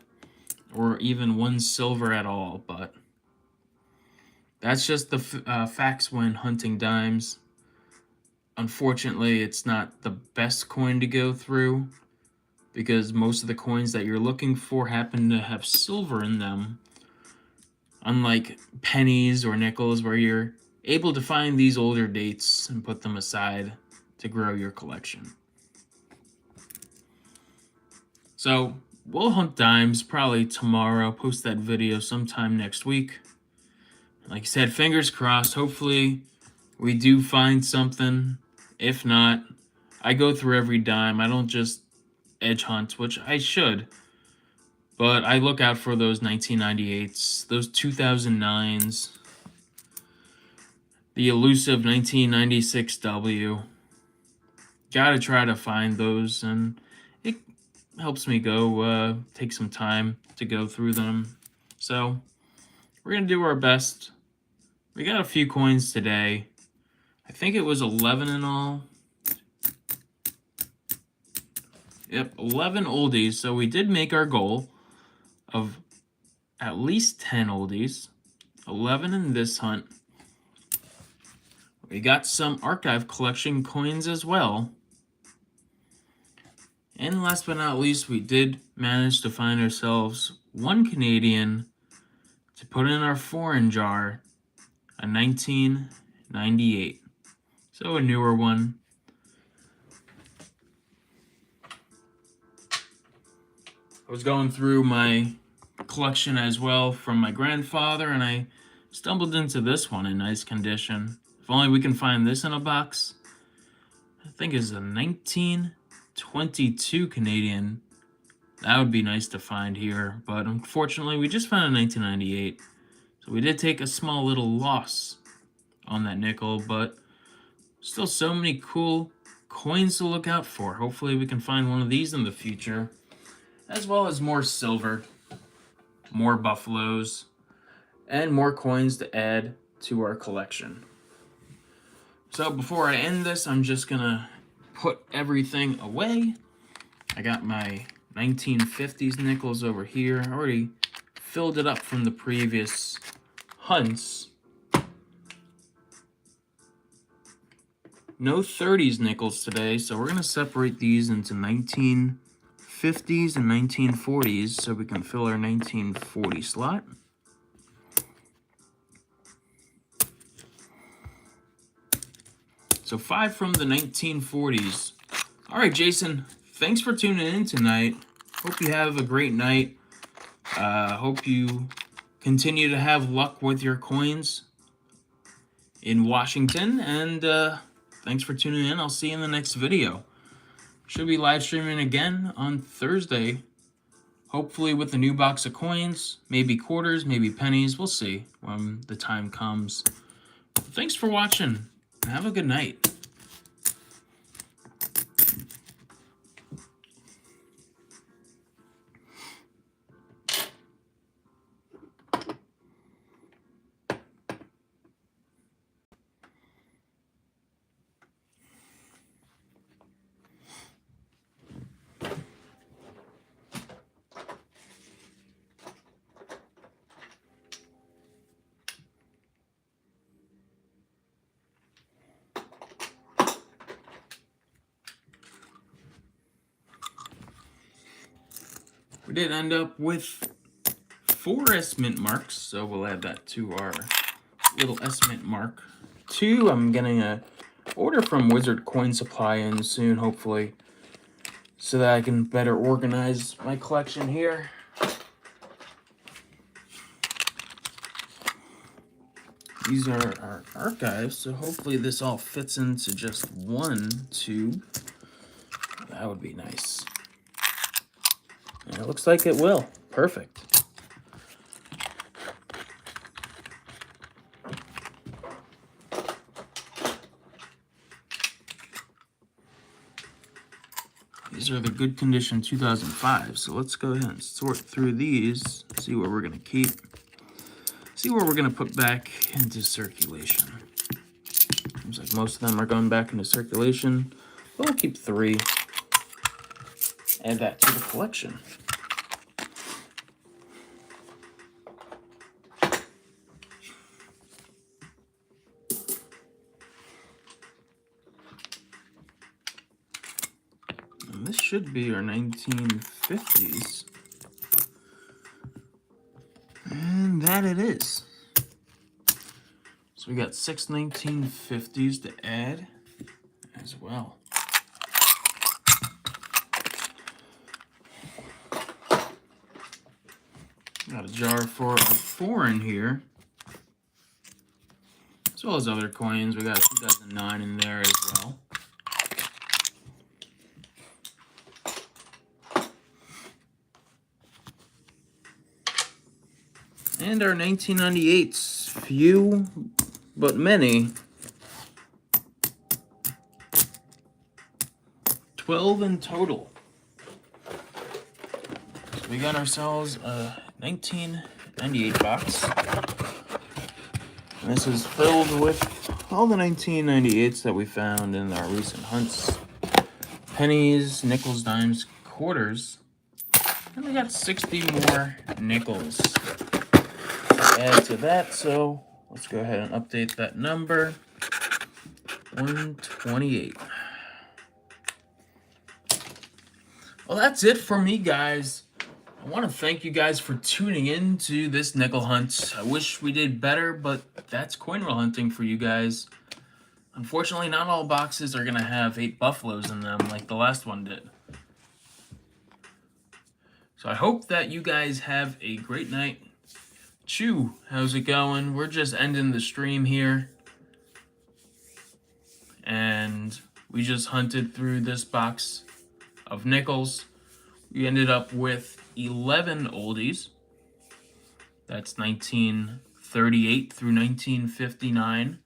or even one silver at all, but that's just the facts when hunting dimes. Unfortunately, it's not the best coin to go through, because most of the coins that you're looking for happen to have silver in them. Unlike pennies or nickels, where you're able to find these older dates and put them aside to grow your collection. So we'll hunt dimes probably tomorrow, post that video sometime next week. Like I said, fingers crossed, hopefully we do find something. If not, I go through every dime. I don't just edge hunt, which I should, but I look out for those 1998s, those 2009s, the elusive 1996 W. Gotta try to find those, and it helps me go take some time to go through them. So we're gonna do our best. We got a few coins today. I think it was 11 in all. Yep, 11 oldies. So we did make our goal of at least 10 oldies. 11 in this hunt. We got some archive collection coins as well. And last but not least, we did manage to find ourselves one Canadian to put in our foreign jar, a 1998. So a newer one. I was going through my collection as well from my grandfather, and I stumbled into this one in nice condition. If only we can find this in a box. I think it's a 1922 Canadian. That would be nice to find here, but unfortunately we just found a 1998. So we did take a small little loss on that nickel, but still so many cool coins to look out for. Hopefully we can find one of these in the future, as well as more silver, more buffaloes, and more coins to add to our collection. So before I end this, I'm just gonna put everything away. I got my 1950s nickels over here. I already filled it up from the previous hunts. No 30s nickels today, so we're gonna separate these into 1950s and 1940s so we can fill our 1940 slot. So 5 from the 1940s. All right, Jason, thanks for tuning in tonight. Hope you have a great night. Hope you continue to have luck with your coins in Washington, and thanks for tuning in. I'll see you in the next video. Should be live streaming again on Thursday, hopefully with a new box of coins, maybe quarters, maybe pennies. We'll see when the time comes. Thanks for watching, and have a good night. We did end up with 4 S Mint marks, so we'll add that to our little S Mint mark. 2, I'm getting a order from Wizard Coin Supply in soon, hopefully, so that I can better organize my collection here. These are our archives, so hopefully this all fits into just one tube. That would be nice. And it looks like it will. Perfect. These are the good condition 2005, so let's go ahead and sort through these, see what we're going to keep, see what we're going to put back into circulation. Seems like most of them are going back into circulation, but we'll keep 3. Add that to the collection. And this should be our 1950s. And that it is. So we got 6 1950s to add as well. Got a jar for a 4 in here, as well as other coins. We got a 2009 in there as well. And our 1998s, few but many. 12 in total. So we got ourselves a 1998 box. And this is filled with all the 1998s that we found in our recent hunts. Pennies, nickels, dimes, quarters. And we got 60 more nickels to add to that, so let's go ahead and update that number. 128. Well, that's it for me, guys. I want to thank you guys for tuning in to this nickel hunt. I wish we did better, but that's coin roll hunting for you guys. Unfortunately, not all boxes are going to have 8 buffaloes in them like the last one did. So I hope that you guys have a great night. Chew, how's it going? We're just ending the stream here. And we just hunted through this box of nickels. We ended up with 11 oldies. That's 1938 through 1959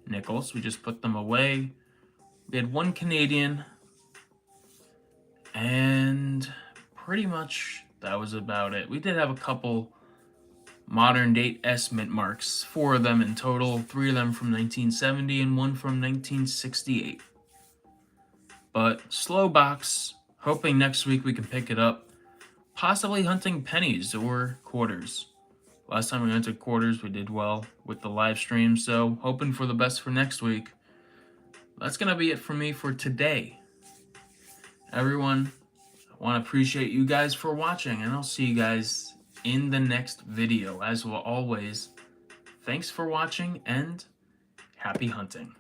nickels. We just put them away. We had 1 Canadian. And pretty much that was about it. We did have a couple modern date S Mint marks, 4 of them in total, 3 of them from 1970 and 1 from 1968. But slow box, hoping next week we can pick it up, possibly hunting pennies or quarters. Last time we hunted quarters, we did well with the live stream, so hoping for the best for next week. That's going to be it for me for today. Everyone, I want to appreciate you guys for watching, and I'll see you guys in the next video. As always, thanks for watching and happy hunting.